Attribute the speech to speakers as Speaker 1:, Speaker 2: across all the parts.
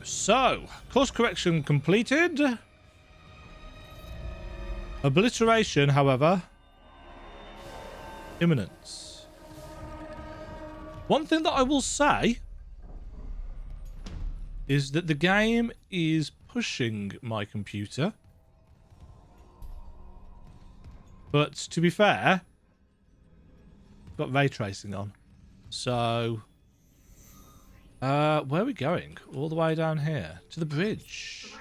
Speaker 1: So, course correction completed. Obliteration, however. Imminent. One thing that I will say is that the game is pushing my computer. But to be fair, I've got ray tracing on. So, where are we going? All the way down here to the bridge.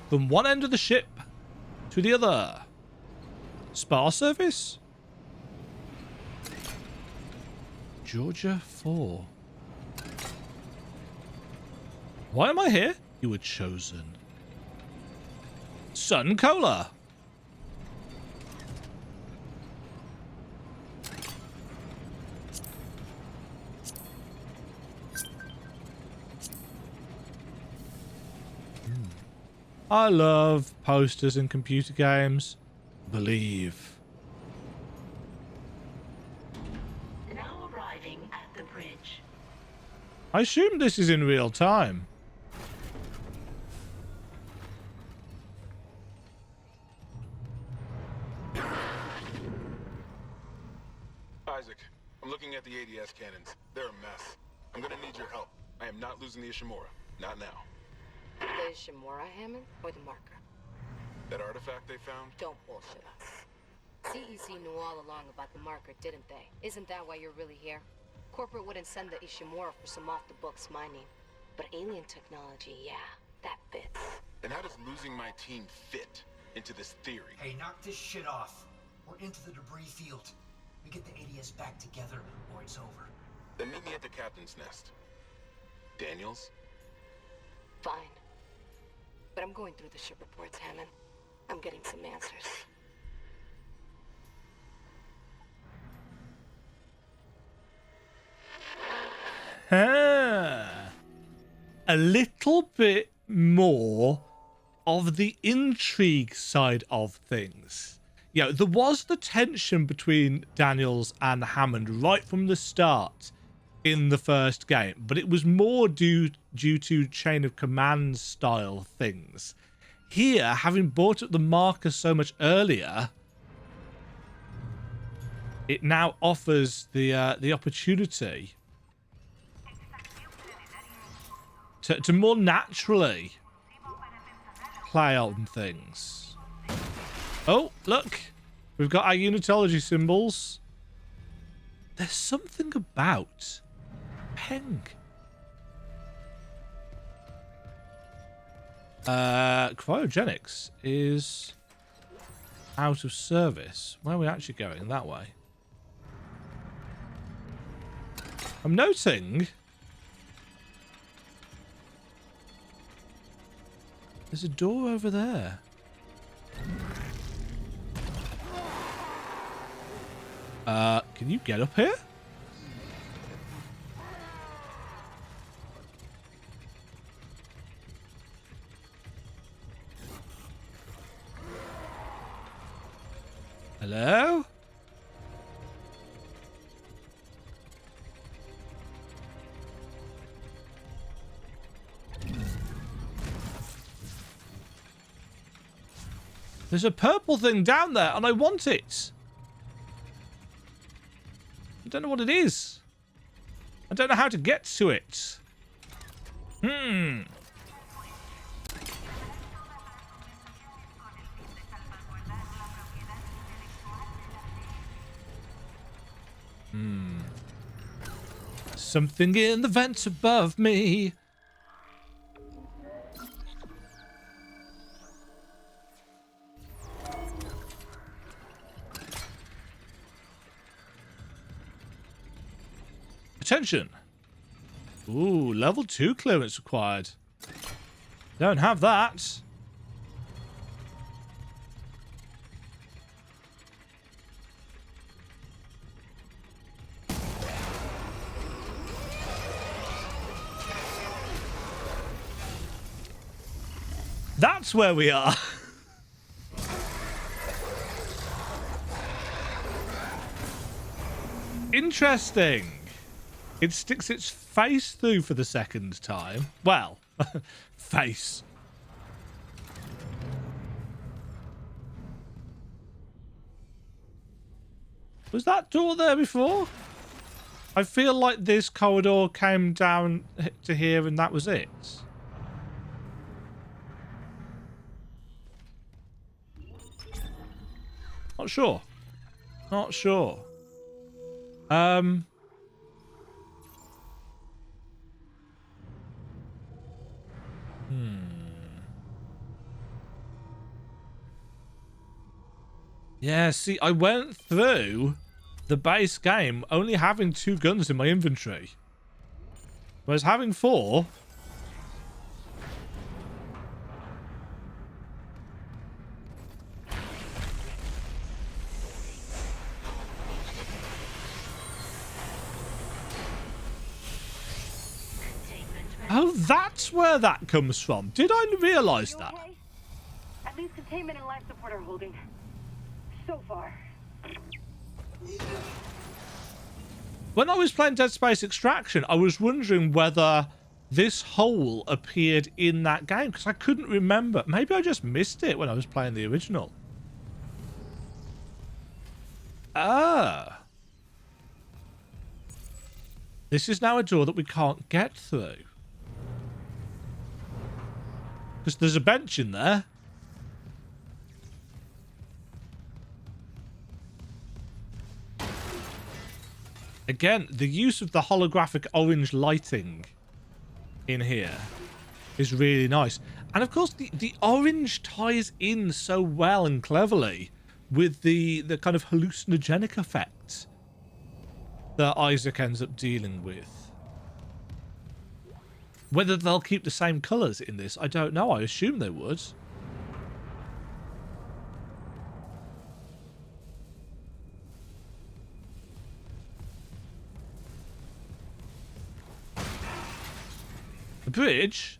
Speaker 1: From one end of the ship to the other. Spa service? Georgia 4. Why am I here? You were chosen. Sun Cola. I love posters in computer games. Believe.
Speaker 2: Now arriving at the bridge.
Speaker 1: I assume this is in real time.
Speaker 3: Isaac, I'm looking at the ADS cannons. They're a mess. I'm gonna need your help. I am not losing the Ishimura. Not now.
Speaker 4: The Ishimura, Hammond, or the marker?
Speaker 3: That artifact they found?
Speaker 4: Don't bullshit us. CEC knew all along about the marker, didn't they? Isn't that why you're really here? Corporate wouldn't send the Ishimura for some off-the-books mining. But alien technology, yeah, that fits.
Speaker 3: And how does losing my team fit into this theory?
Speaker 5: Hey, knock this shit off. We're into the debris field. We get the ADS back together, or it's over.
Speaker 3: Then meet me at the captain's nest. Daniels?
Speaker 4: Fine. But I'm going through the ship reports, Hammond. I'm getting some answers.
Speaker 1: A little bit more of the intrigue side of things. You know, there was the tension between Daniels and Hammond right from the start in the first game, but it was more due to chain of command style things. Here, having brought up the marker so much earlier, it now offers the opportunity to more naturally play on things. Oh, look. We've got our unitology symbols. There's something about Peng. Cryogenics is out of service. Where are we actually going? That way. I'm noting there's a door over there. Can you get up here? Hello? There's a purple thing down there, and I want it. I don't know what it is. I don't know how to get to it. Something in the vents above me. Attention. Ooh, level 2 clearance required. Don't have that. That's where we are. Interesting. It sticks its face through for the second time. Well, face. Was that door there before? I feel like this corridor came down to here and that was it. Not sure. Not sure. Yeah, see, I went through the base game only having 2 guns in my inventory. Whereas having 4... Oh, that's where that comes from. Did I realise that?
Speaker 6: Okay? At least containment and life support are holding. So far.
Speaker 1: When I was playing Dead Space Extraction, I was wondering whether this hole appeared in that game because I couldn't remember. Maybe I just missed it when I was playing the original. Ah. This is now a door that we can't get through. Because there's a bench in there. Again, the use of the holographic orange lighting in here is really nice. And of course, the orange ties in so well and cleverly with the kind of hallucinogenic effect that Isaac ends up dealing with. Whether they'll keep the same colours in this, I don't know. I assume they would. The bridge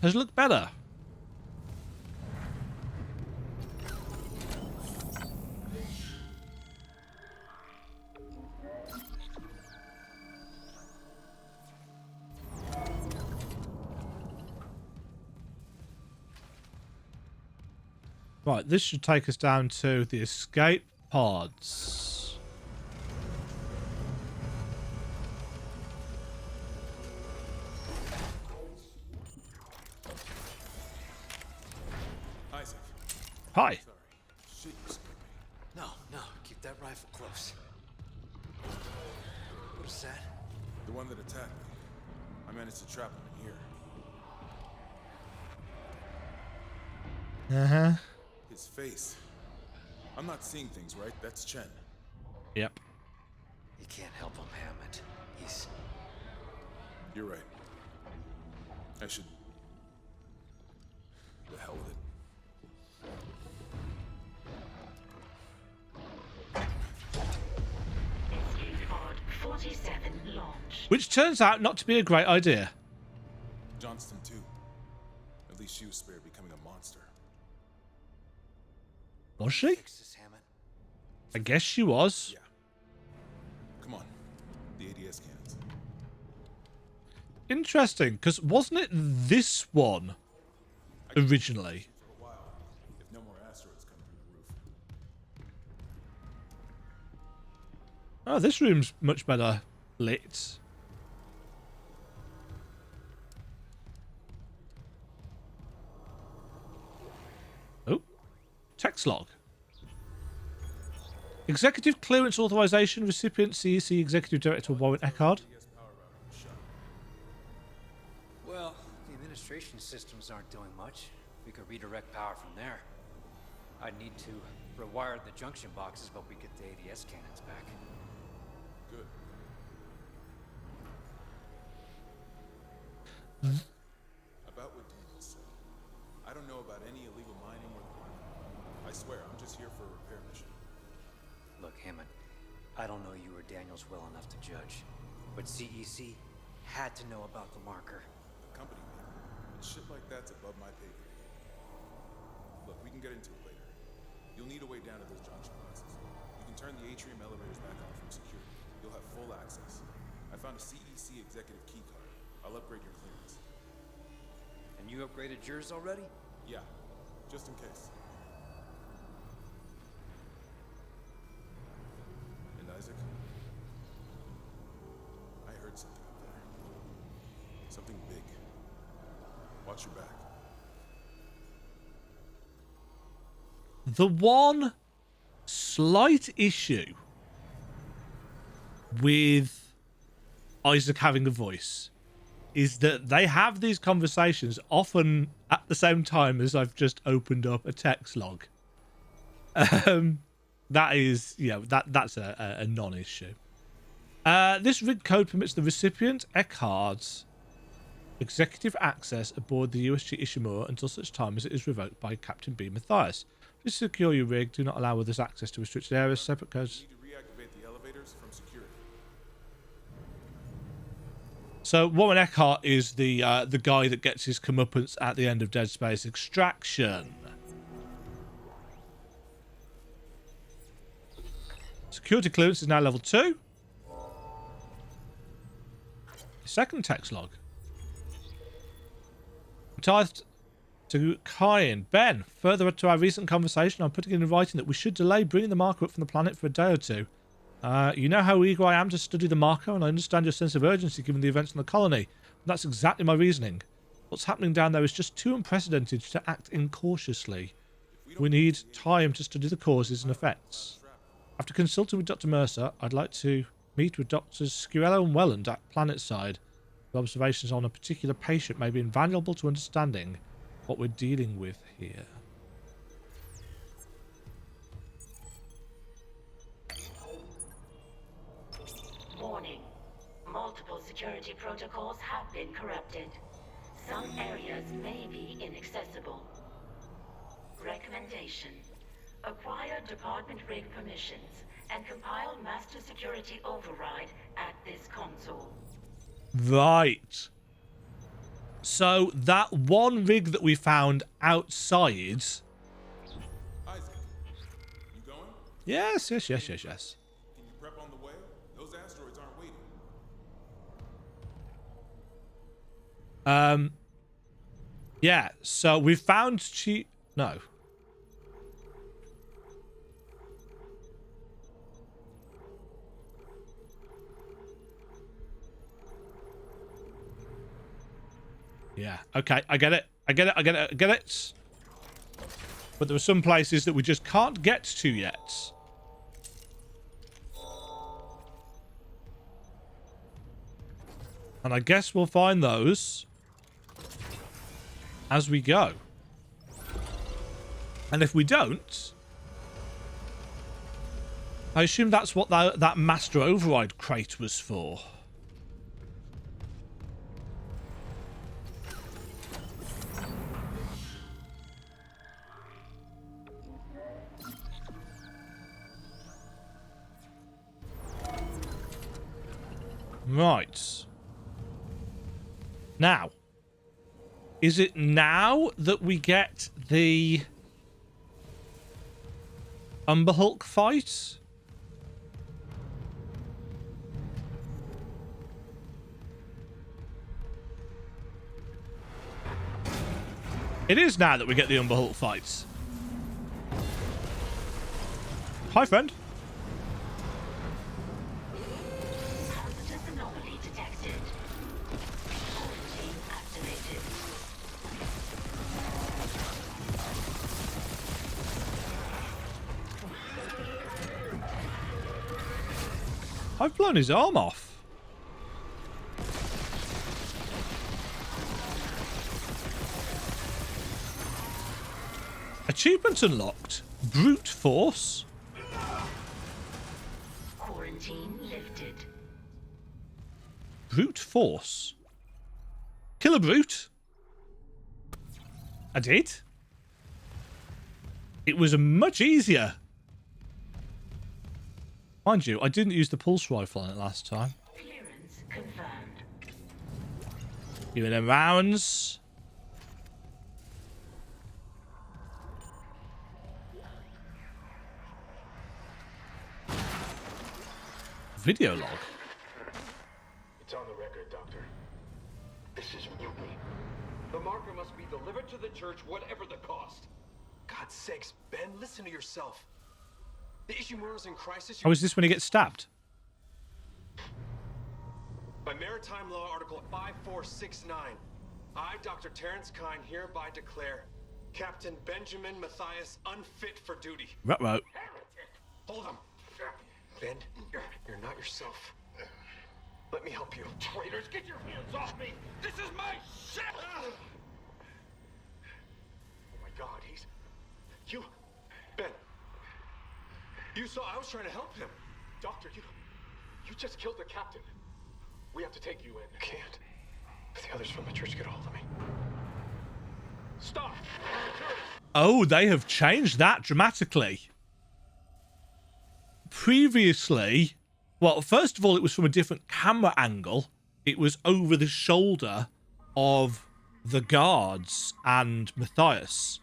Speaker 1: has looked better. Right, this should take us down to the escape pods.
Speaker 3: Isaac.
Speaker 1: Hi.
Speaker 3: Sorry. Shit, you scared me.
Speaker 5: No, keep that rifle close. What is that?
Speaker 3: The one that attacked me. I managed to trap him in here.
Speaker 1: Uh-huh.
Speaker 3: His face. I'm not seeing things right. That's Chen.
Speaker 1: Yep.
Speaker 5: You can't help him, Hammond. He's...
Speaker 3: You're right. I should... The hell with it.
Speaker 2: Escape pod 47 launch.
Speaker 1: Which turns out not to be a great idea.
Speaker 3: Johnston, too. At least she was spared becoming a monster.
Speaker 1: Was she?
Speaker 5: Fix this, Hammond.
Speaker 1: I guess she was.
Speaker 3: Yeah. Come on. The ADS cannons.
Speaker 1: Interesting, because wasn't it this one originally?
Speaker 3: For a while, if no more asteroids come through the roof.
Speaker 1: Oh, this room's much better lit. Oh, text log. Executive Clearance Authorization recipient CEC Executive Director Warren Eckhard.
Speaker 7: Well, the administration systems aren't doing much. We could redirect power from there. I'd need to rewire the junction boxes, but we get the ADS cannons back.
Speaker 3: Good. About what Daniel said. I don't know about any illegal mining or the market. I swear, I'm just here for a repair mission.
Speaker 7: Look, Hammond, I don't know you or Daniels well enough to judge, but CEC had to know about the marker.
Speaker 3: The company made it. And shit like that's above my pay grade. Look, we can get into it later. You'll need a way down to those junction boxes. You can turn the atrium elevators back on from security. you'll have full access. I found a CEC executive keycard. I'll upgrade your clearance.
Speaker 7: And you upgraded yours already?
Speaker 3: Yeah, just in case. And Isaac? I heard something up there. Something big. Watch your back.
Speaker 1: The one slight issue with Isaac having a voice is that they have these conversations often at the same time as I've just opened up a text log. That is, that's a non-issue. This rig code permits the recipient, Eckhard's executive access aboard the USG Ishimura until such time as it is revoked by Captain B. Matthias. Please secure your rig. Do not allow others access to restricted areas. Separate codes.
Speaker 3: Need to reactivate the elevators from security.
Speaker 1: So Warren Eckhart is the guy that gets his comeuppance at the end of Dead Space Extraction. Security clearance is now level 2. Second text log. Tithed to Kyan. Ben, further to our recent conversation, I'm putting in writing that we should delay bringing the marker up from the planet for a day or two. You know how eager I am to study the marker, and I understand your sense of urgency given the events in the colony. That's exactly my reasoning. What's happening down there is just too unprecedented to act incautiously. We need time to study the causes and effects. After consulting with Dr. Mercer, I'd like to meet with Drs. Scuello and Welland at Planetside. The observations on a particular patient may be invaluable to understanding what we're dealing with here.
Speaker 2: Warning. Multiple security protocols have been corrupted. Some areas may be inaccessible. Recommendation. Acquire department rig permissions and compile master security override at this console.
Speaker 1: Right. So that one rig that we found outside.
Speaker 3: Isaac, you going?
Speaker 1: Yes.
Speaker 3: Can you prep on the way? Those asteroids aren't waiting.
Speaker 1: Yeah, so we found no. Yeah, okay, I get it. But there are some places that we just can't get to yet. And I guess we'll find those as we go. And if we don't, I assume that's what that master override crate was for. Right. Now, is it now that we get the Umber Hulk fight? It is now that we get the Umber Hulk fights. Hi, friend.
Speaker 2: Hazardous anomaly detected. Quarantine activated.
Speaker 1: I've blown his arm off. Achievement unlocked. Brute force.
Speaker 2: Quarantine lifted.
Speaker 1: Brute force. Kill a brute. I did. It was much easier. Mind you, I didn't use the pulse rifle on it last time.
Speaker 2: Clearance confirmed.
Speaker 1: Giving them rounds. Video log.
Speaker 3: It's on the record, Doctor. This is mutiny.
Speaker 8: The marker must be delivered to the church, whatever the cost.
Speaker 5: God's sakes, Ben, listen to yourself. The Ishimura's in crisis.
Speaker 1: How is this when he gets stabbed?
Speaker 8: By Maritime Law Article 5469, I, Dr. Terrence Kine, hereby declare Captain Benjamin Matthias unfit for duty.
Speaker 1: Ruh-roh.
Speaker 8: Hold him. Ben, you're not yourself. Let me help you. Traitors, get your hands off me! This is my ship! Oh my God, you... Ben. You saw I was trying to help him. Doctor, you just killed the captain. We have to take you in.
Speaker 5: I can't. If the others from the church get a hold of me.
Speaker 8: Stop!
Speaker 1: Oh, they have changed that dramatically. Previously, well, first of all, it was from a different camera angle. It was over the shoulder of the guards and Matthias.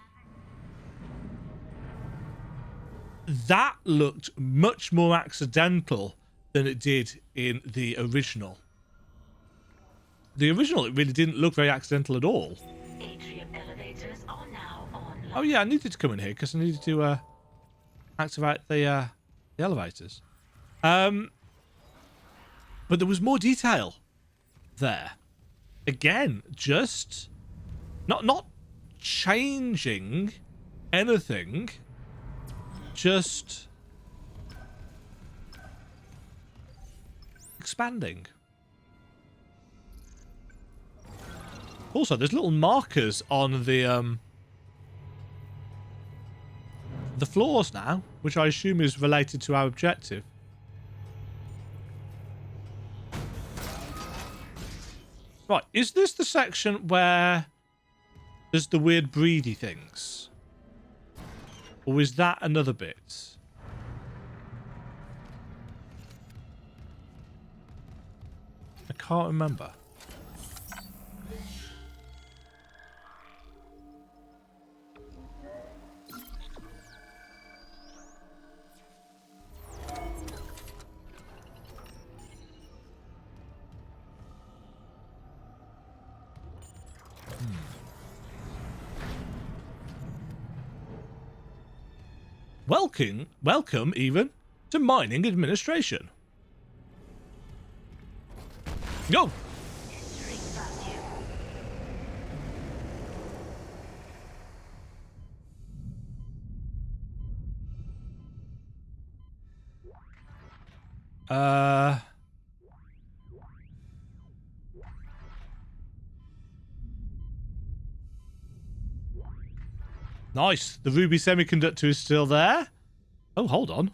Speaker 1: That looked much more accidental than it did in the original. The original, it really didn't look very accidental at all.
Speaker 2: Atrium elevators are now online.
Speaker 1: Oh yeah, I needed to come in here because I needed to activate the elevators. But there was more detail there. Again, just not changing anything, just expanding. Also, there's little markers on the floors now, which I assume is related to our objective. Right, is this the section where there's the weird breedy things? Or is that another bit? I can't remember. Welcome even to mining administration. Go.
Speaker 2: Entering vacuum.
Speaker 1: Nice. The ruby semiconductor is still there. Oh, hold on.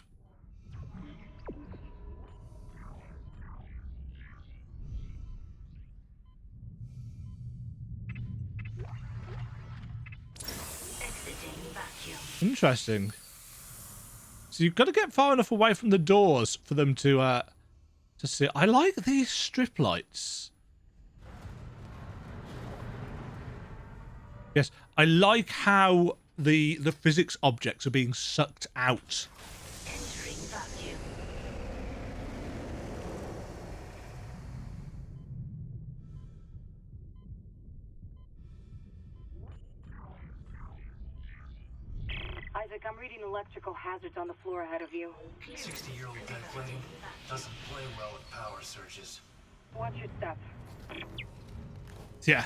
Speaker 2: Exiting vacuum.
Speaker 1: Interesting. So you've got to get far enough away from the doors for them to see. I like these strip lights. Yes, I like how the physics objects are being sucked out.
Speaker 2: Entering vacuum.
Speaker 6: Isaac, I'm reading electrical hazards on the floor ahead of you.
Speaker 5: 60-year-old dead flame doesn't play well with power surges.
Speaker 6: Watch your step.
Speaker 1: Yeah.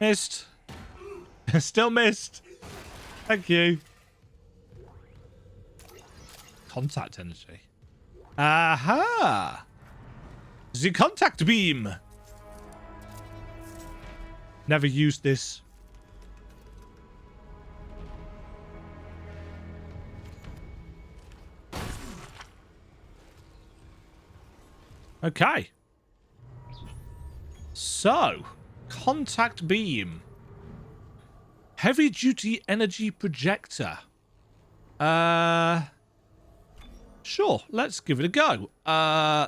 Speaker 1: Missed. Still missed. Thank you. Contact energy. Aha! The contact beam. Never used this. Okay. So, contact beam. Heavy duty energy projector. Sure, let's give it a go.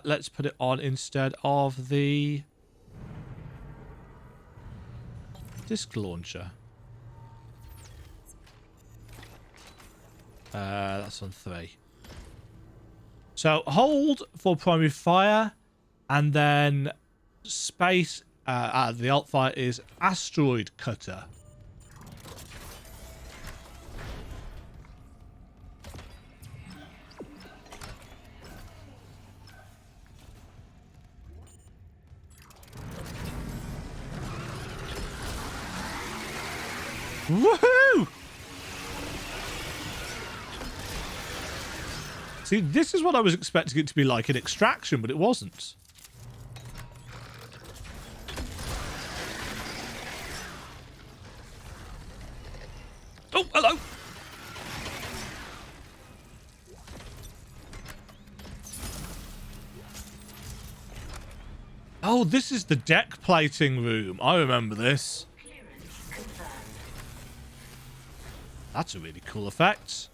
Speaker 1: Let's put it on instead of the disc launcher. That's on 3. So hold for primary fire, and then space. The alt fire is asteroid cutter. Woohoo! See, this is what I was expecting it to be like in Extraction, but it wasn't. Oh, hello! Oh, this is the deck plating room. I remember this. That's a really cool effect.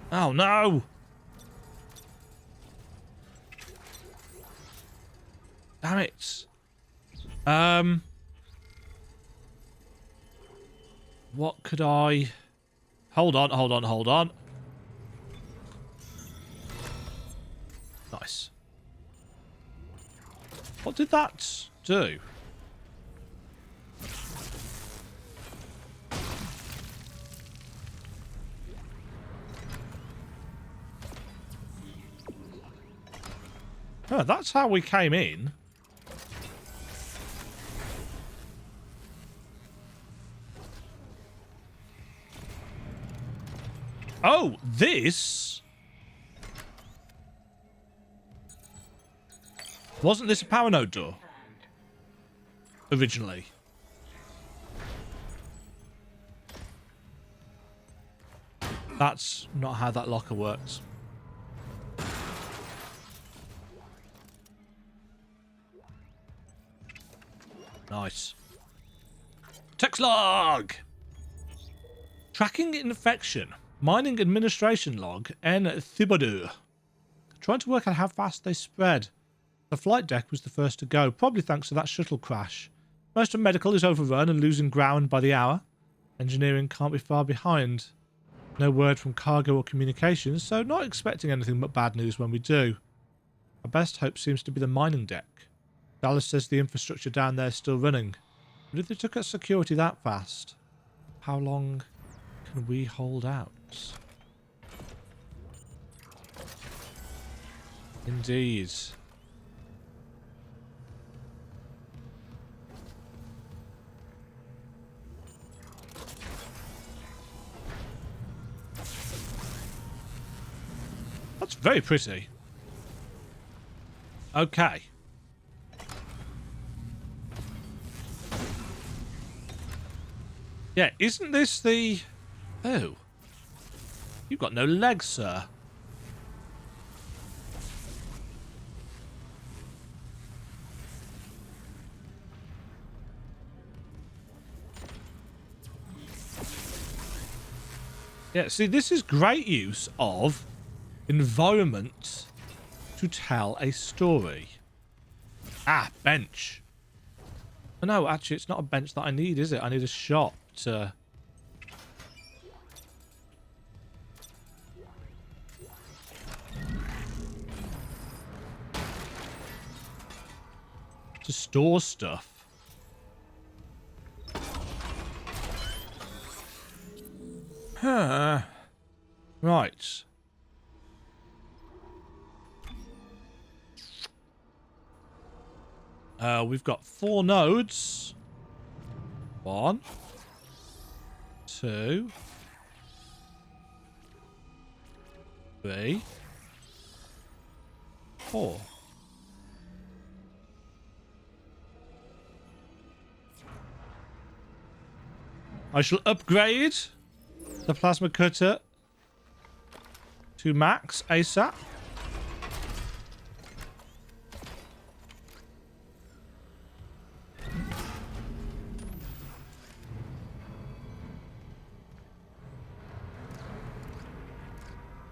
Speaker 1: Oh no! Damn it. What could I... Hold on. Nice. What did that do? Oh, that's how we came in. Oh, this... Wasn't this a power node door? Originally. That's not how that locker works. Nice. Text log! Tracking infection. Mining administration log. N. Thibodeau. Trying to work out how fast they spread. The flight deck was the first to go, probably thanks to that shuttle crash. Most of medical is overrun and losing ground by the hour. Engineering can't be far behind. No word from cargo or communications, so not expecting anything but bad news when we do. Our best hope seems to be the mining deck. Dallas says the infrastructure down there is still running. But if they took out security that fast, how long can we hold out? Indeed. That's very pretty. Okay. Yeah, isn't this the... Oh. You've got no legs, sir. Yeah, see, this is great use of environment to tell a story. Ah, bench. Oh, no, actually, it's not a bench that I need, is it? I need a shot to... to store stuff. Huh. Right. We've got 4 nodes. 1, 2, 3, 4. I shall upgrade the plasma cutter to max ASAP.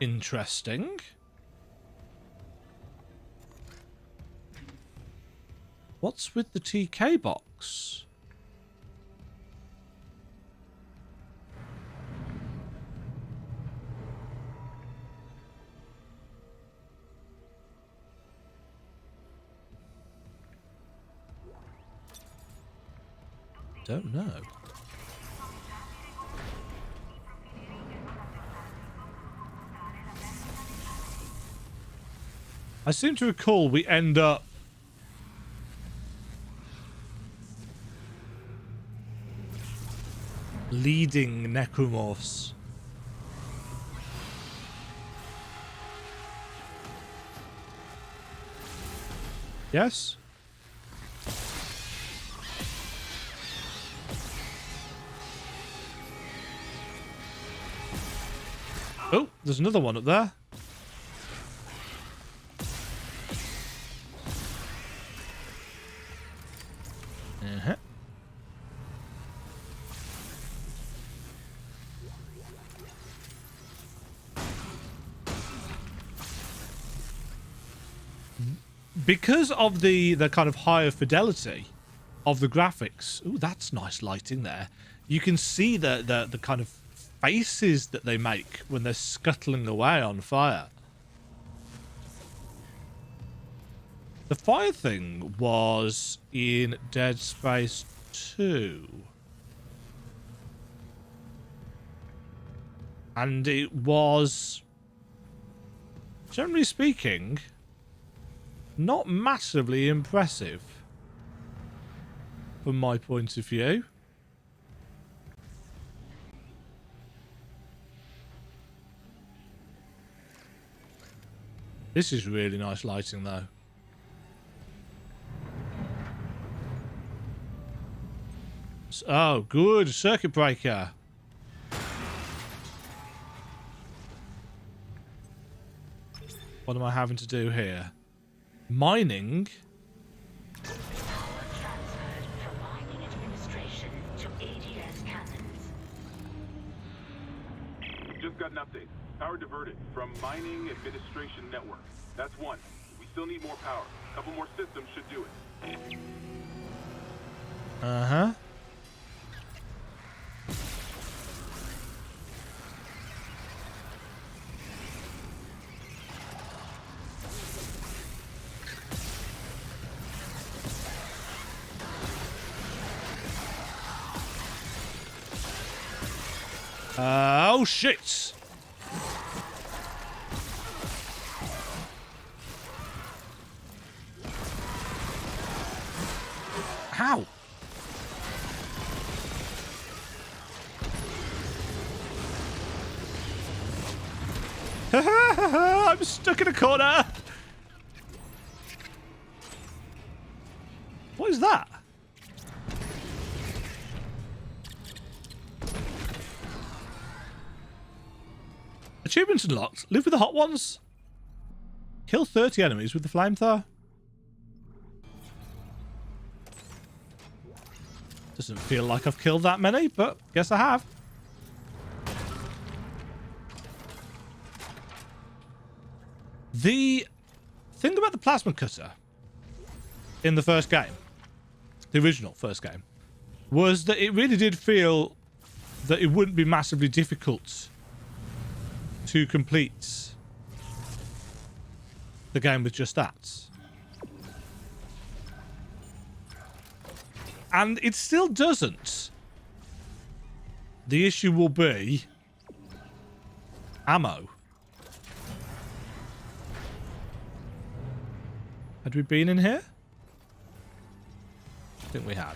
Speaker 1: Interesting. What's with the TK box? Don't know. I seem to recall we end up leading necromorphs. Yes? Oh, there's another one up there. Uh-huh. Because of the kind of higher fidelity of the graphics. Ooh, that's nice lighting there. You can see the kind of faces that they make when they're scuttling away on fire. The fire thing was in Dead Space 2. And it was, generally speaking, not massively impressive from my point of view. This is really nice lighting though. Oh, good. Circuit breaker. What am I having to do here? Mining?
Speaker 2: Transferred from mining administration to ADS cannons.
Speaker 3: Just got an update. Power diverted from mining administration network. That's one. We still need more power. A couple more systems should do it.
Speaker 1: Uh-huh. Oh, shit. How? I'm stuck in a corner. What is that? Achievements unlocked. Live with the hot ones. Kill 30 enemies with the flamethrower. Doesn't feel like I've killed that many, but guess I have. The thing about the plasma cutter in the first game, the original first game, was that it really did feel that it wouldn't be massively difficult to complete the game with just that. And it still doesn't. The issue will be ammo. Had we been in here? I think we had.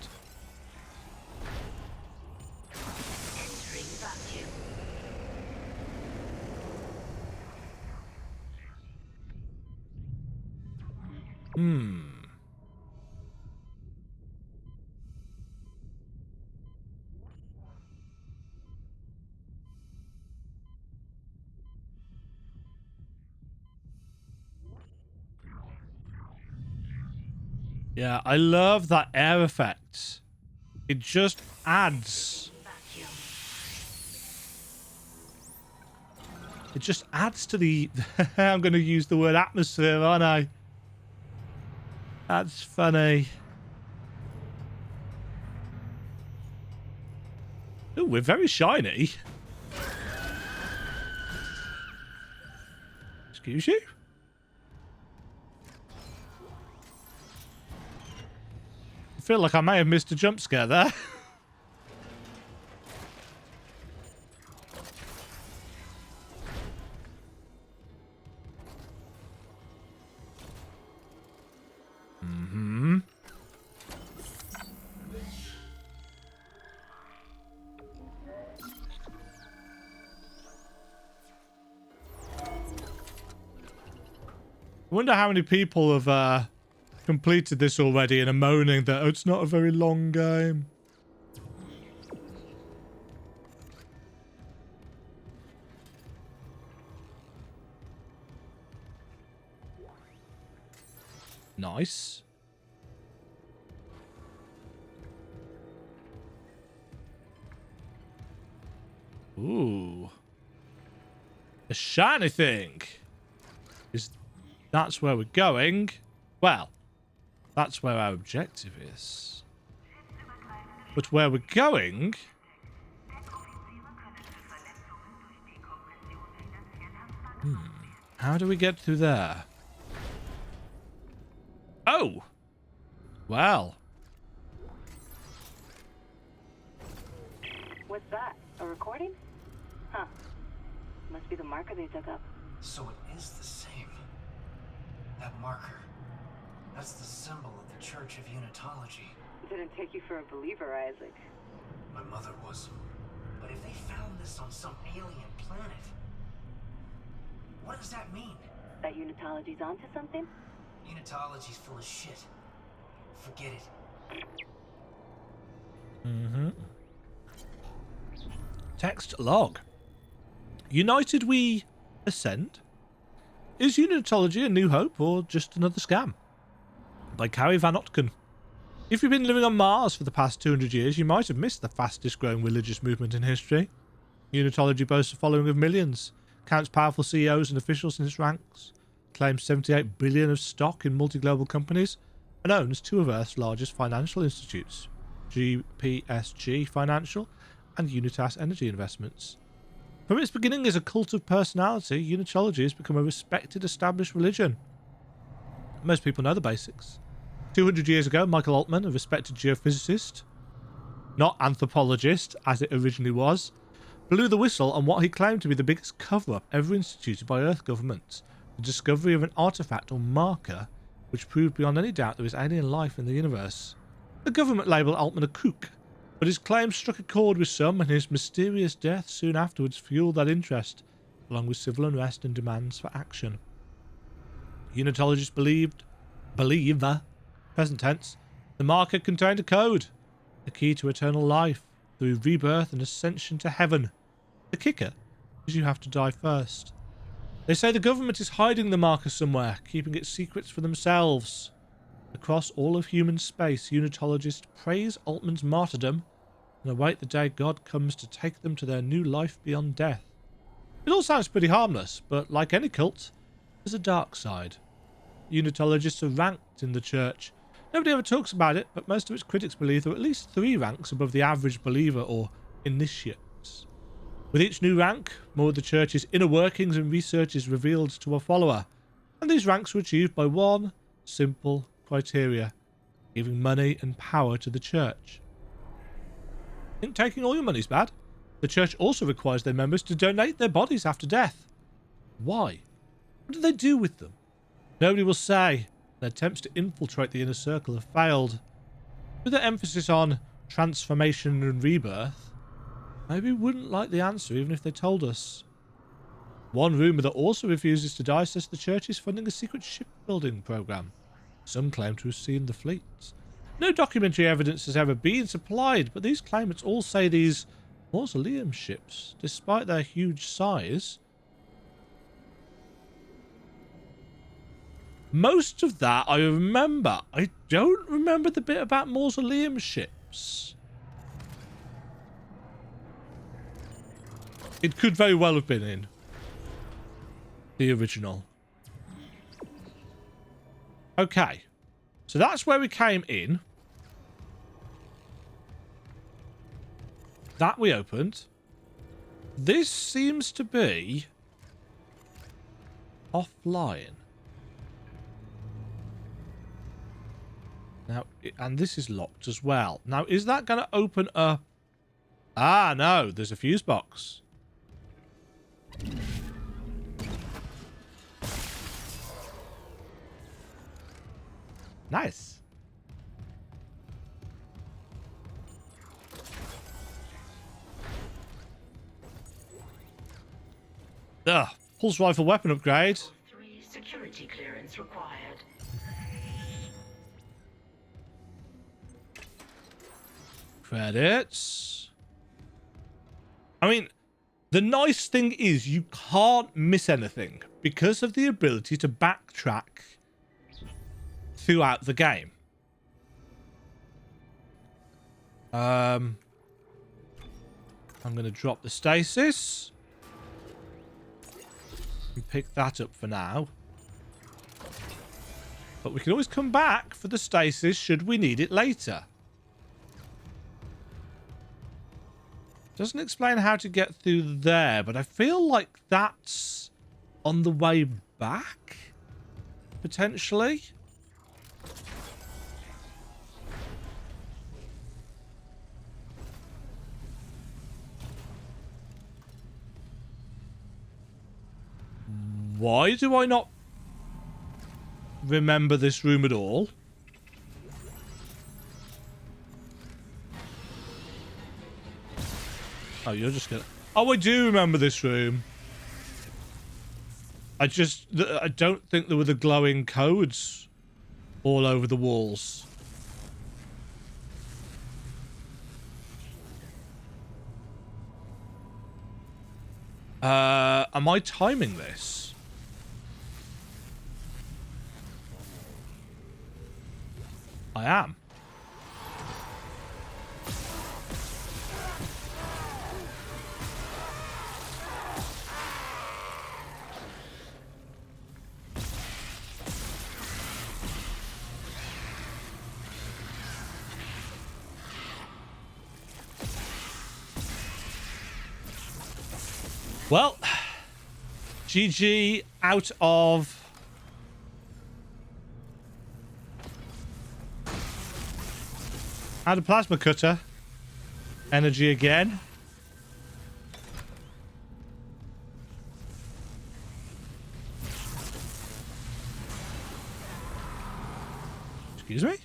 Speaker 2: Entering vacuum.
Speaker 1: Yeah, I love that air effect. It just adds.
Speaker 2: Vacuum.
Speaker 1: It just adds to the... I'm going to use the word atmosphere, aren't I? That's funny. Ooh, we're very shiny. Excuse you? I feel like I may have missed a jump scare there. I wonder how many people have completed this already and are moaning that, oh, it's not a very long game. Nice. Ooh. A shiny thing. That's where we're going. Well, that's where our objective is. But where we're going... How do we get through there? Oh! Well.
Speaker 6: What's that? A recording? Huh. Must be the marker they dug up.
Speaker 5: So it is the same. That marker. That's the symbol of the Church of Unitology.
Speaker 6: Didn't take you for a believer, Isaac.
Speaker 5: My mother was. But if they found this on some alien planet, what does that mean?
Speaker 6: That Unitology's onto something?
Speaker 5: Unitology's full of shit. Forget it.
Speaker 1: Text log. United we ascend? Is Unitology a new hope or just another scam? By Carrie Van Otken. If you've been living on Mars for the past 200 years, you might have missed the fastest growing religious movement in history. Unitology boasts a following of millions, counts powerful CEOs and officials in its ranks, claims 78 billion of stock in multi-global companies, and owns two of Earth's largest financial institutes, GPSG Financial and Unitas Energy Investments. From its beginning as a cult of personality, Unitology has become a respected, established religion. Most people know the basics. 200 years ago, Michael Altman, a respected geophysicist, not anthropologist as it originally was, blew the whistle on what he claimed to be the biggest cover-up ever instituted by Earth governments, the discovery of an artifact or marker which proved beyond any doubt there was alien life in the universe. The government labelled Altman a kook, but his claims struck a chord with some, and his mysterious death soon afterwards fueled that interest, along with civil unrest and demands for action. Unitologists believe, present tense, the marker contained a code, the key to eternal life, through rebirth and ascension to heaven. The kicker is you have to die first. They say the government is hiding the marker somewhere, keeping its secrets for themselves. Across all of human space, Unitologists praise Altman's martyrdom and await the day God comes to take them to their new life beyond death. It all sounds pretty harmless, but like any cult, there's a dark side. Unitologists are ranked in the church. Nobody ever talks about it, but most of its critics believe there are at least 3 ranks above the average believer or initiates. With each new rank, more of the church's inner workings and research is revealed to a follower, and these ranks are achieved by one simple criteria: giving money and power to the church. I think taking all your money is bad. The church also requires their members to donate their bodies after death. Why? What do they do with them? Nobody will say. Their attempts to infiltrate the inner circle have failed. With their emphasis on transformation and rebirth, maybe we wouldn't like the answer even if they told us. One rumour that also refuses to die says the church is funding a secret shipbuilding program. Some claim to have seen the fleets. No documentary evidence has ever been supplied, but these claimants all say these mausoleum ships, despite their huge size... Most of that I remember. I don't remember the bit about mausoleum ships. It could very well have been in the original. Okay. So that's where we came in. That we opened. This seems to be offline. Now, and this is locked as well. Now, is that going to open up? Ah, no. There's a fuse box. Nice. Ugh. Pulse rifle weapon upgrade.
Speaker 2: 3 security clearance required.
Speaker 1: Credits. I mean, the nice thing is you can't miss anything because of the ability to backtrack throughout the game. I'm going to drop the stasis and pick that up for now. But we can always come back for the stasis should we need it later. Doesn't explain how to get through there, but I feel like that's on the way back, potentially. Why do I not remember this room at all? Oh, you're just gonna... Oh, I do remember this room. I don't think there were the glowing codes all over the walls. Am I timing this? I am. Well, GG out of... Out of plasma cutter. Energy again. Excuse me?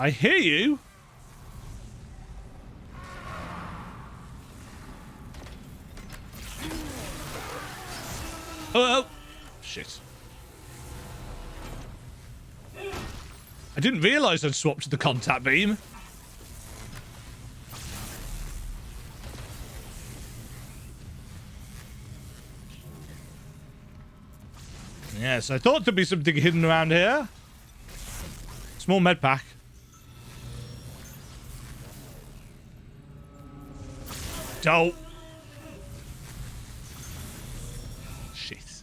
Speaker 1: I hear you. Oh, shit. I didn't realise I'd swapped to the contact beam. Yes, I thought there'd be something hidden around here. Small med pack. Don't. Shit.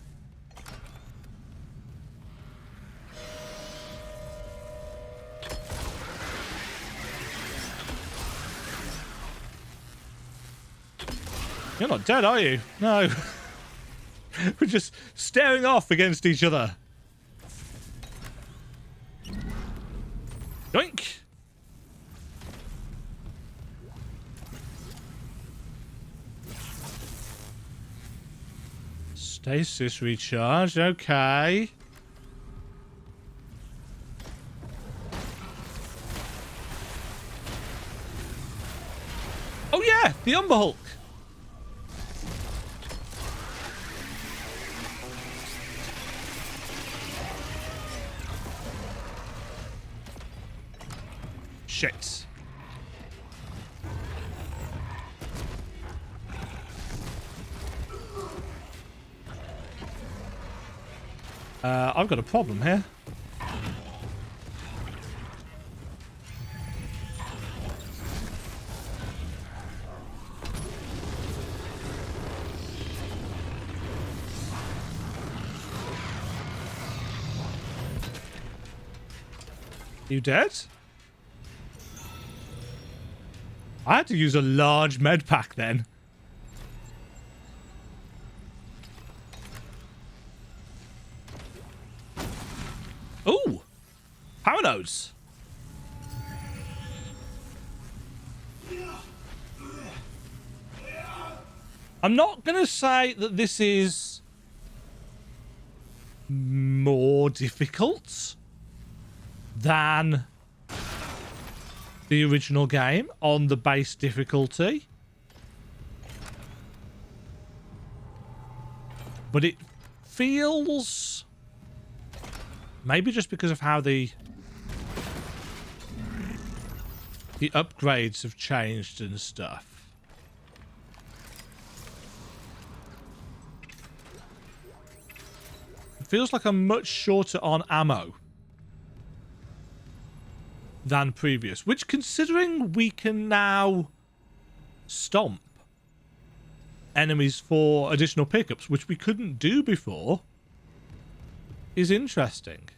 Speaker 1: You're not dead, are you? No. We're just staring off against each other. Yoink. Stasis recharge, okay. Oh yeah, the Umber Hulk. Shit. I've got a problem here. You dead? I had to use a large med pack then. Ooh! Power nodes! I'm not going to say that this is more difficult than the original game on the base difficulty. But it feels... maybe just because of how the upgrades have changed and stuff. It feels like I'm much shorter on ammo than previous, which, considering we can now stomp enemies for additional pickups, which we couldn't do before, is interesting.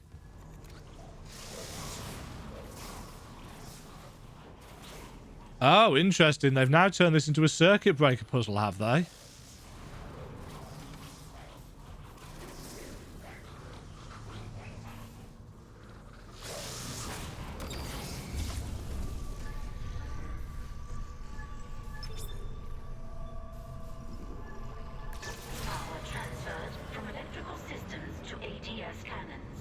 Speaker 1: Oh, interesting. They've now turned this into a circuit breaker puzzle, have they?
Speaker 2: Power transferred from electrical systems to ADS cannons.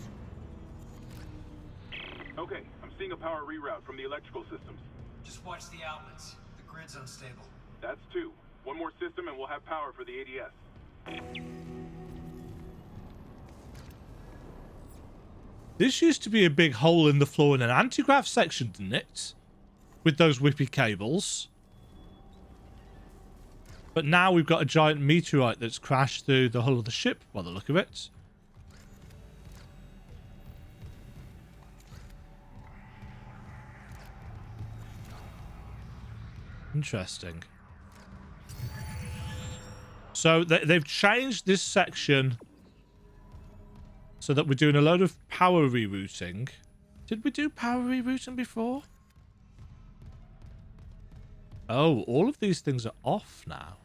Speaker 3: Okay, I'm seeing a power reroute from the electrical systems.
Speaker 5: Just watch the outlets. The grid's unstable.
Speaker 3: That's 2. One more system and we'll have power for the ADS.
Speaker 1: This used to be a big hole in the floor in an anti-grav section, didn't it? With those whippy cables. But now we've got a giant meteorite that's crashed through the hull of the ship, by the look of it. Interesting. So they've changed this section so that we're doing a load of power rerouting. Did we do power rerouting before? Oh, all of these things are off now.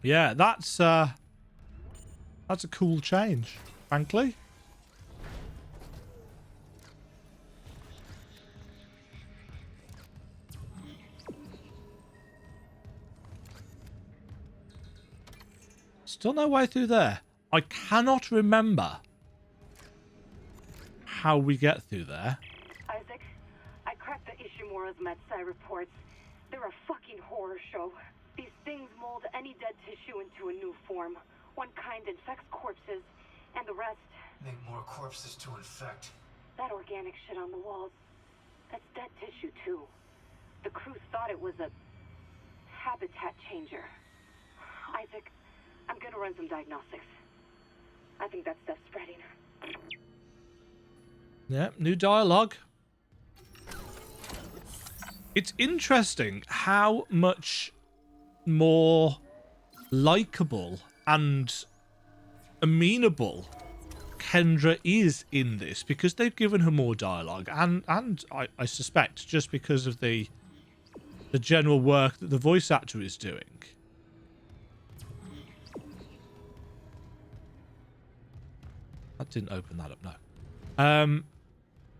Speaker 1: Yeah, that's a cool change, frankly. Still no way through there. I cannot remember how we get through there.
Speaker 6: Isaac, I cracked the Ishimura's MedSci reports. They're a fucking horror show. These things mold any dead tissue into a new form. One kind infects corpses, and the rest...
Speaker 5: Make more corpses to infect.
Speaker 6: That organic shit on the walls, that's dead tissue too. The crew thought it was a habitat changer. Isaac, I'm gonna run some diagnostics. I think that stuff's spreading.
Speaker 1: Yeah, new dialogue. It's interesting how much more likable and amenable Kendra is in this, because they've given her more dialogue, and I suspect just because of the general work that the voice actor is doing. That didn't open that up, no.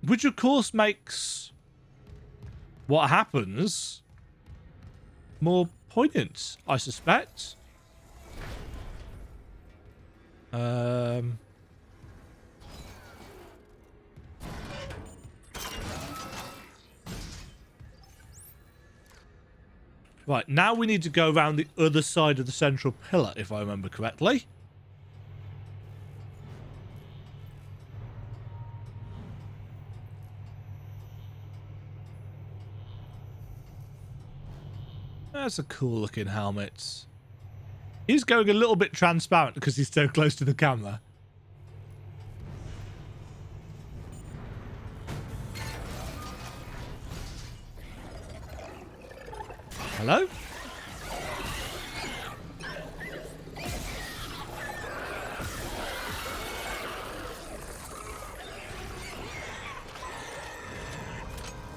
Speaker 1: Which of course makes what happens more poignant, I suspect. Right, now we need to go around the other side of the central pillar, if I remember correctly. That's a cool looking helmet. He's going a little bit transparent because he's so close to the camera. Hello?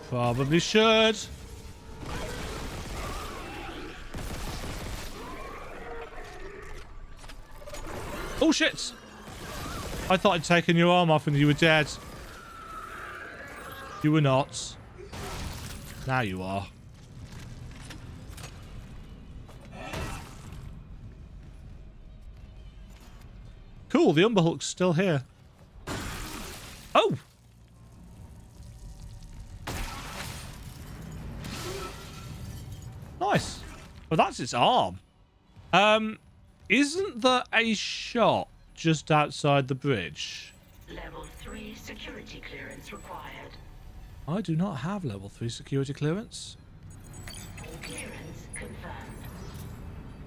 Speaker 1: Probably should. Oh shit! I thought I'd taken your arm off and you were dead. You were not. Now you are. Cool, the Umber Hulk's still here. Oh, that's its arm. Isn't there a shop just outside the bridge?
Speaker 2: Level 3 security clearance required.
Speaker 1: I do not have level 3 security clearance.
Speaker 2: Clearance confirmed.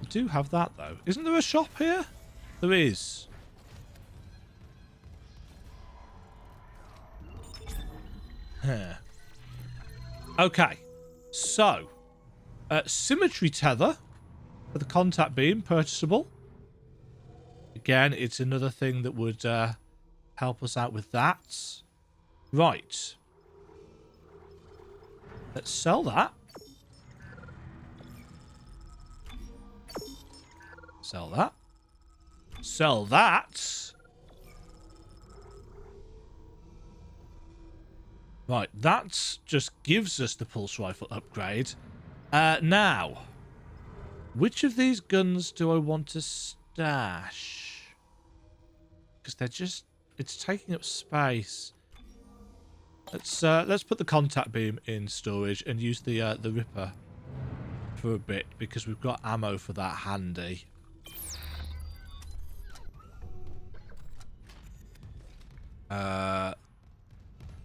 Speaker 1: I do have that, though. Isn't there a shop here? There is. Huh. Okay. So, symmetry tether for the contact beam, purchasable. Again, it's another thing that would help us out with that. Right. Let's sell that. Sell that. Sell that. Right, that just gives us the pulse rifle upgrade. Now, which of these guns do I want to stash? Because they're just... it's taking up space. Let's put the contact beam in storage and use the Ripper for a bit, because we've got ammo for that handy.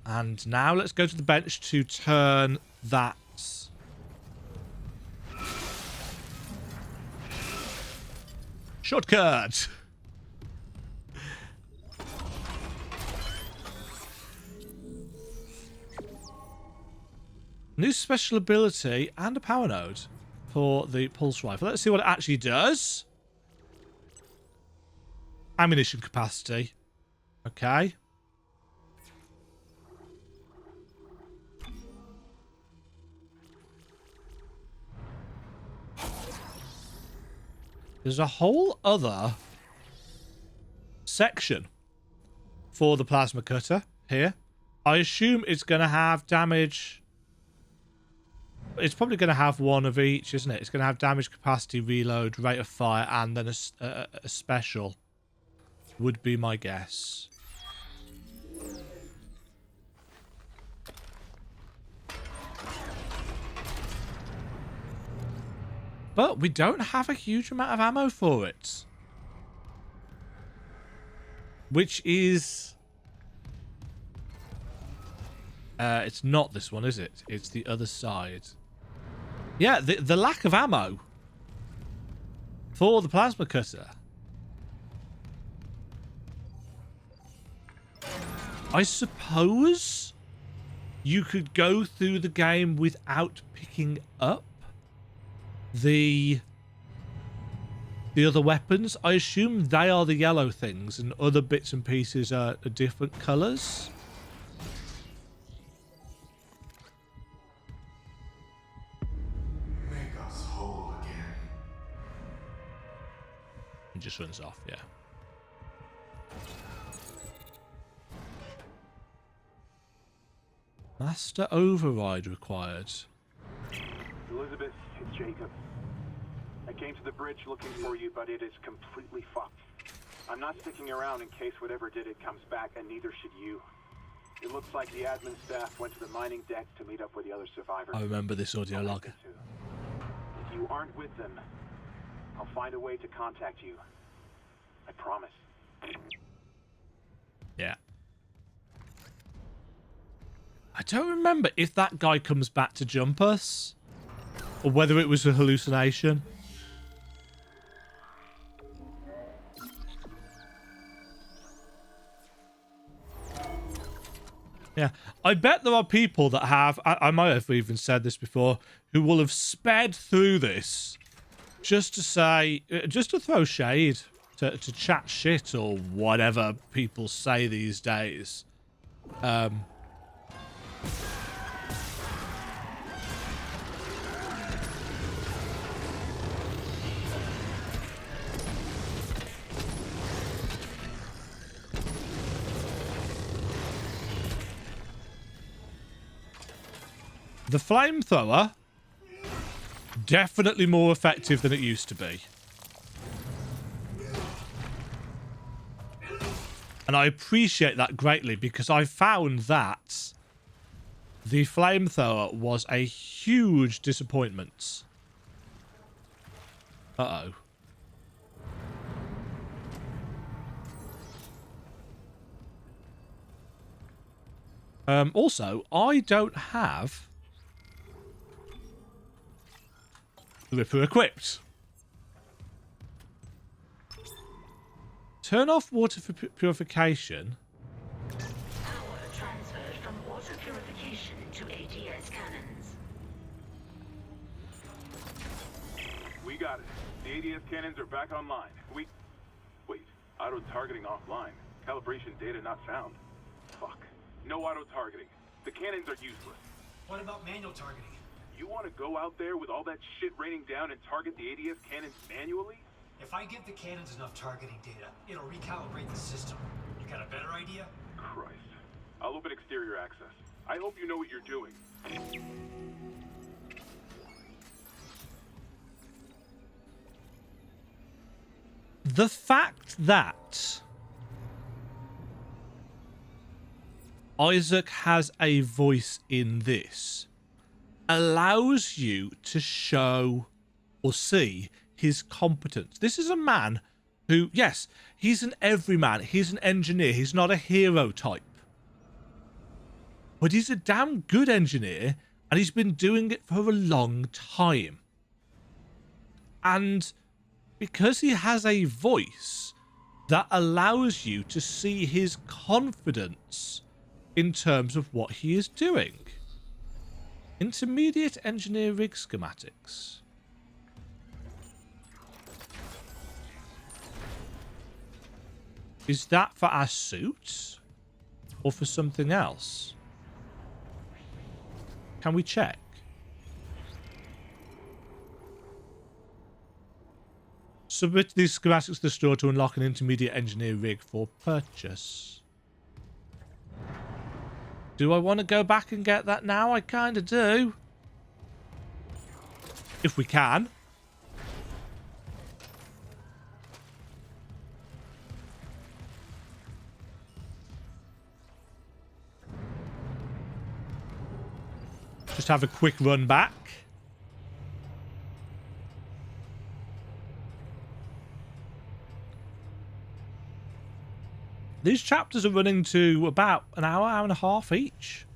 Speaker 1: And now let's go to the bench to turn that. Shortcut! New special ability and a power node for the pulse rifle. Let's see what it actually does. Ammunition capacity. Okay. There's a whole other section for the plasma cutter here. I assume it's going to have damage. It's probably going to have one of each, isn't it? It's going to have damage capacity, reload, rate of fire, and then a special. Would be my guess. But we don't have a huge amount of ammo for it. Which is... it's not this one, is it? It's the other side. Yeah, the lack of ammo for the plasma cutter. I suppose you could go through the game without picking up the other weapons. I assume they are the yellow things and other bits and pieces are different colors.
Speaker 8: Make us whole again.
Speaker 1: It just runs off, yeah. Master override required.
Speaker 3: Elizabeth, it's Jacob. I came to the bridge looking for you, but it is completely fucked. I'm not sticking around in case whatever did it comes back, and neither should you. It looks like the admin staff went to the mining deck to meet up with the other survivors.
Speaker 1: I remember this audio log.
Speaker 3: If you aren't with them, I'll find a way to contact you. I promise.
Speaker 1: Yeah. I don't remember if that guy comes back to jump us or whether it was a hallucination. Yeah, I bet there are people that have, I might have even said this before, who will have sped through this just to say, just to throw shade, to chat shit or whatever people say these days. The flamethrower, definitely more effective than it used to be. And I appreciate that greatly because I found that the flamethrower was a huge disappointment Uh-oh. Also, I don't have the Ripper equipped. Turn off water for purification.
Speaker 2: Power transferred from water purification to ADS cannons.
Speaker 3: We got it. The ADS cannons are back online. Wait, auto-targeting offline. Calibration data not found. Fuck. No auto-targeting. The cannons are useless.
Speaker 5: What about manual targeting?
Speaker 3: You want to go out there with all that shit raining down and target the ADS cannons manually?
Speaker 5: If I give the cannons enough targeting data, it'll recalibrate the system. You got a better idea?
Speaker 3: Christ. I'll open exterior access. I hope you know what you're doing.
Speaker 1: The fact that Isaac has a voice in this allows you to show or see his competence. This is a man who, yes, he's an everyman. He's an engineer. He's not a hero type. But he's a damn good engineer, and he's been doing it for a long time. And because he has a voice, that allows you to see his confidence in terms of what he is doing. Intermediate engineer rig schematics. Is that for our suit or for something else? Can we check? Submit these schematics to the store to unlock an intermediate engineer rig for purchase. Do I want to go back and get that now? I kind of do. If we can. Just have a quick run back. These chapters are running to about an hour, hour and a half each.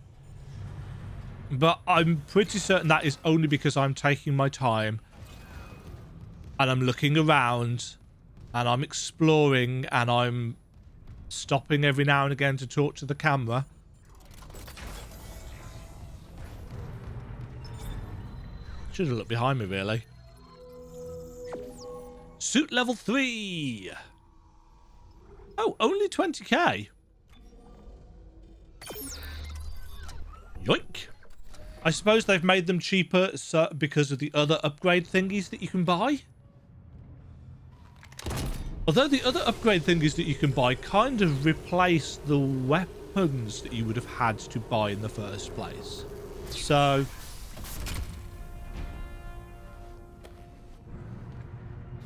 Speaker 1: But I'm pretty certain that is only because I'm taking my time and I'm looking around and I'm exploring and I'm stopping every now and again to talk to the camera. Should have looked behind me, really. Suit level 3. Oh, only 20k. Yoink. I suppose they've made them cheaper because of the other upgrade thingies that you can buy. Although the other upgrade thingies that you can buy kind of replace the weapons that you would have had to buy in the first place. So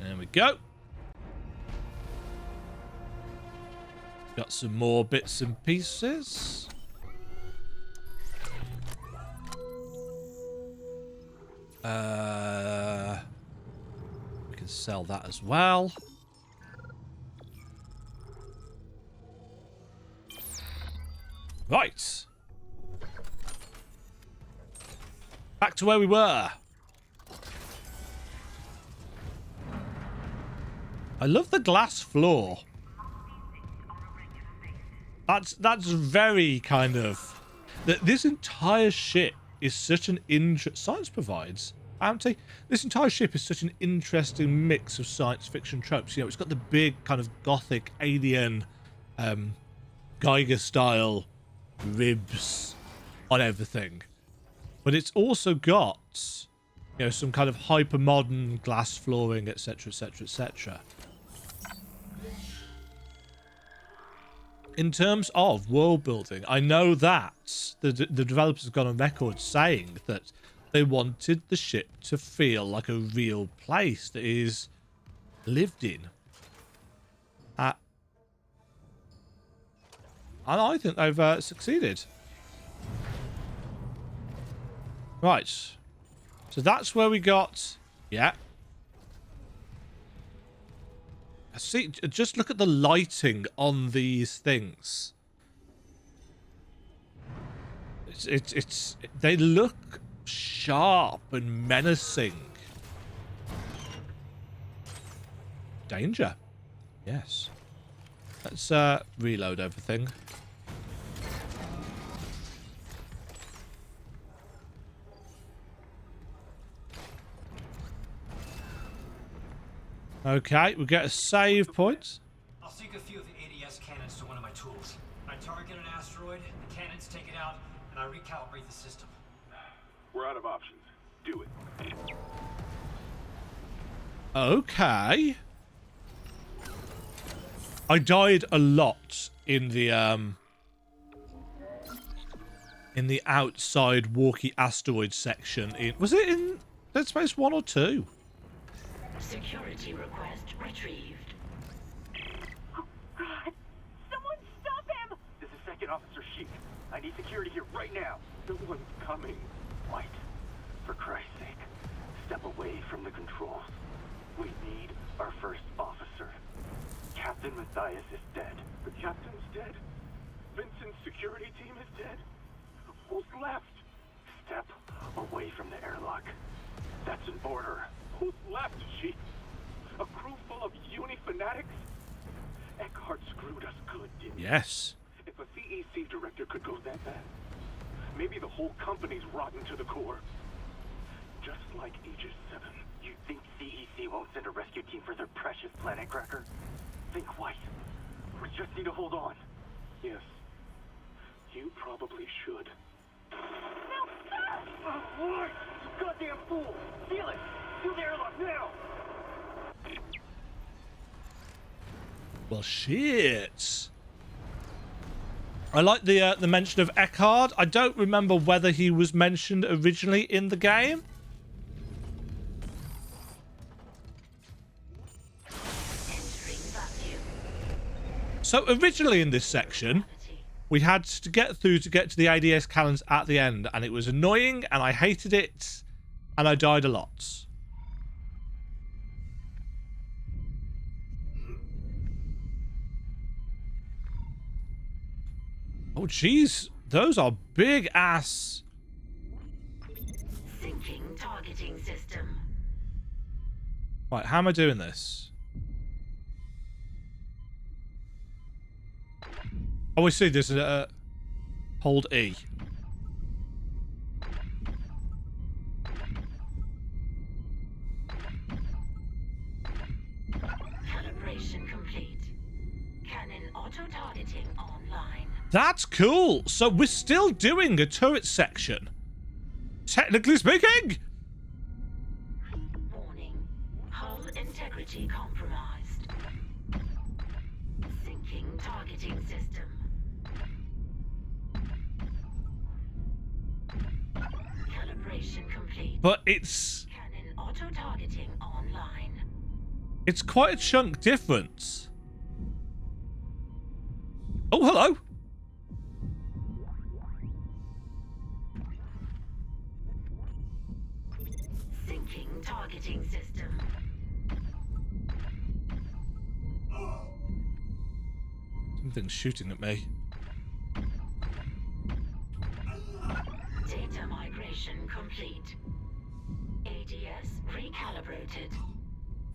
Speaker 1: there we go. Got some more bits and pieces. We can sell that as well. Right. Back to where we were. I love the glass floor. That's very kind of... This entire ship is such an science provides bounty. This entire ship is such an interesting mix of science fiction tropes. You know, it's got the big kind of gothic alien Geiger style ribs on everything, but it's also got, you know, some kind of hyper modern glass flooring, etc, etc, etc. In terms of world building, I know that the developers have gone on record saying that they wanted the ship to feel like a real place that is lived in. And I think they've succeeded. Right. So that's where we got... Yeah. See, just look at the lighting on these things. They look sharp and menacing. Danger. Yes. Let's reload everything. Okay, we get a save point.
Speaker 5: I'll sink a few of the ADS cannons to one of my tools. I target an asteroid, the cannons take it out, and I recalibrate the system.
Speaker 3: We're out of options. Do it.
Speaker 1: Okay. I died a lot in the outside walkie asteroid section. Was it in Dead Space 1 or 2?
Speaker 2: Security request retrieved.
Speaker 6: Oh, God. Someone stop him!
Speaker 3: This is Second Officer Sheik. I need security here right now. No one's coming. White, for Christ's sake, step away from the controls. We need our first officer. Captain Matthias is dead.
Speaker 8: The captain's dead. Vincent's security team is dead. Who's left?
Speaker 3: Step away from the airlock. That's an order.
Speaker 8: Who's left, Chief? A crew full of uni fanatics? Eckhart screwed us good, didn't he?
Speaker 1: Yes.
Speaker 8: If a CEC director could go that bad, maybe the whole company's rotten to the core. Just like Aegis 7.
Speaker 3: You think CEC won't send a rescue team for their precious planet cracker? Think White. We just need to hold on.
Speaker 8: Yes. You probably should.
Speaker 6: No, stop!
Speaker 3: Oh, Lord! You goddamn fool! Seal it! Seal the airlock now!
Speaker 1: Well, shit. I like the mention of Eckhart. I don't remember whether he was mentioned originally in the game. So originally in this section, we had to get through to get to the ADS cannons at the end, and it was annoying, and I hated it, and I died a lot. Oh, jeez. Those are big ass.
Speaker 2: Syncing targeting system.
Speaker 1: Right, how am I doing this? Oh, I see. There's a hold E.
Speaker 2: Calibration complete. Cannon auto-targeting online.
Speaker 1: That's cool. So we're still doing a turret section. Technically speaking.
Speaker 2: Warning. Hull integrity compromised. Syncing targeting system. Calibration complete.
Speaker 1: But it's
Speaker 2: Cannon auto-targeting online.
Speaker 1: it's quite a chunk difference. Oh, hello.
Speaker 2: Syncing targeting system.
Speaker 1: Something's shooting at me.
Speaker 2: Data migration complete. ADS recalibrated.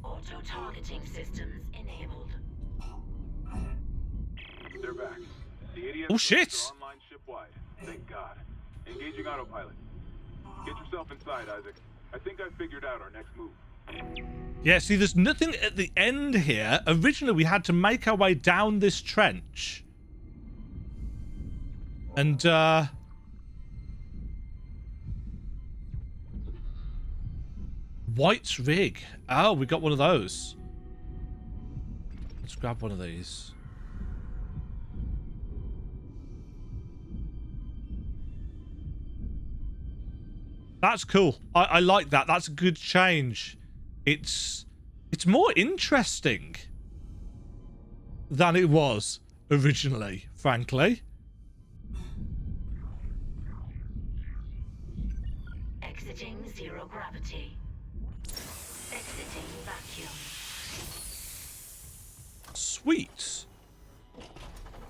Speaker 2: Auto-targeting systems enabled.
Speaker 3: They're back. The ADS
Speaker 1: Oh, shit.
Speaker 3: are online ship-wide. Thank God. Engaging autopilot. Get yourself inside, Isaac. I think I've figured out our next move.
Speaker 1: Yeah, see, there's nothing at the end here. Originally, we had to make our way down this trench. And, White's rig. Oh, we got one of those. Let's grab one of these. That's cool. I like that. That's a good change. It's more interesting than it was originally, frankly.
Speaker 2: Exiting zero gravity. Exiting vacuum.
Speaker 1: Sweet.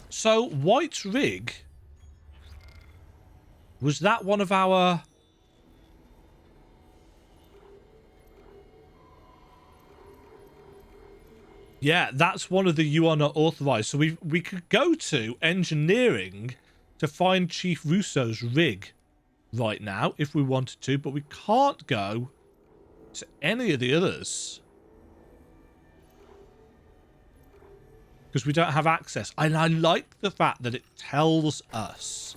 Speaker 1: So, White's rig... Was that one of our... Yeah, that's one of the you are not authorized. So we could go to engineering to find Chief Russo's rig right now if we wanted to, but we can't go to any of the others because we don't have access. And I like the fact that it tells us.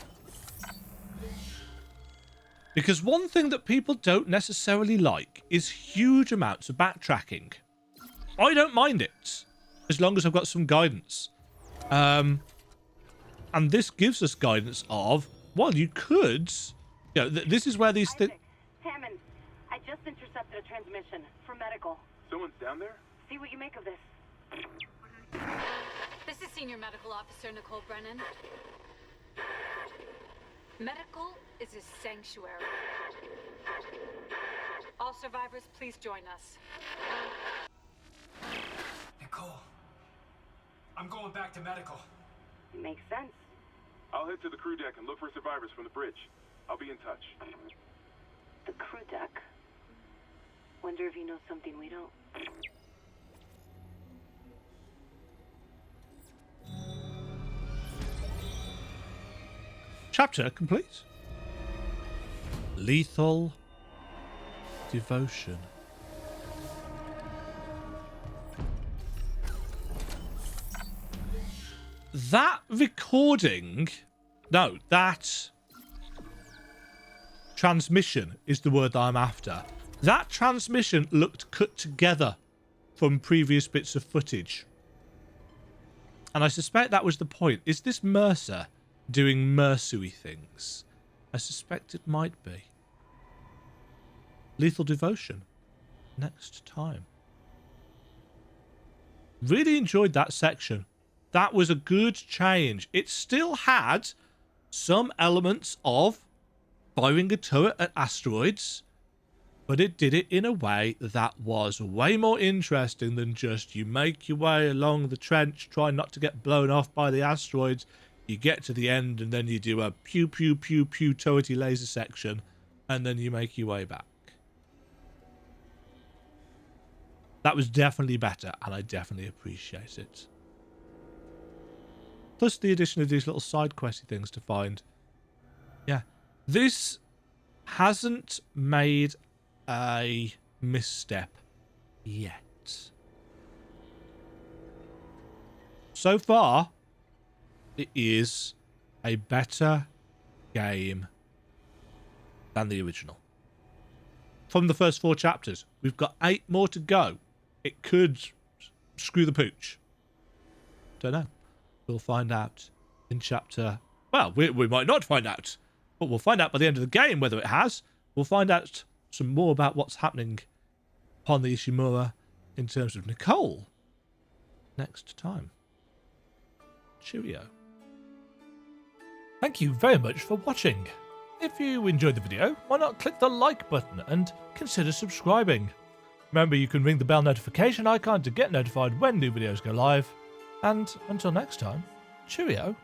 Speaker 1: Because one thing that people don't necessarily like is huge amounts of backtracking. I don't mind it, as long as I've got some guidance. And this gives us guidance of, well, you could... You know, this is where these things...
Speaker 6: Hammond, I just intercepted a transmission for medical.
Speaker 3: Someone's down there?
Speaker 6: See what you make of this.
Speaker 9: This is Senior Medical Officer Nicole Brennan. Medical is a sanctuary. All survivors, please join us.
Speaker 5: Nicole, I'm going back to medical.
Speaker 6: Makes sense.
Speaker 3: I'll head to the crew deck and look for survivors from the bridge. I'll be in touch.
Speaker 6: The crew deck. Wonder if he knows something we don't.
Speaker 1: Chapter complete. Lethal Devotion. That recording... No, that... transmission is the word that I'm after. That transmission looked cut together from previous bits of footage. And I suspect that was the point. Is this Mercer doing mercy things? I suspect it might be. Lethal Devotion. Next time. Really enjoyed that section. That was a good change. It still had some elements of firing a turret at asteroids, but it did it in a way that was way more interesting than just you make your way along the trench, try not to get blown off by the asteroids, you get to the end, and then you do a pew pew pew pew turrety laser section, and then you make your way back. That was definitely better, and I definitely appreciate it. Plus the addition of these little side questy things to find. Yeah. This hasn't made a misstep yet. So far, it is a better game than the original. From the first 4 chapters, we've got 8 more to go. It could screw the pooch. Don't know. We'll find out in chapter... Well, we might not find out. But we'll find out by the end of the game whether it has. We'll find out some more about what's happening upon the Ishimura in terms of Nicole next time. Cheerio. Thank you very much for watching. If you enjoyed the video, why not click the like button and consider subscribing. Remember, you can ring the bell notification icon to get notified when new videos go live. And until next time, cheerio.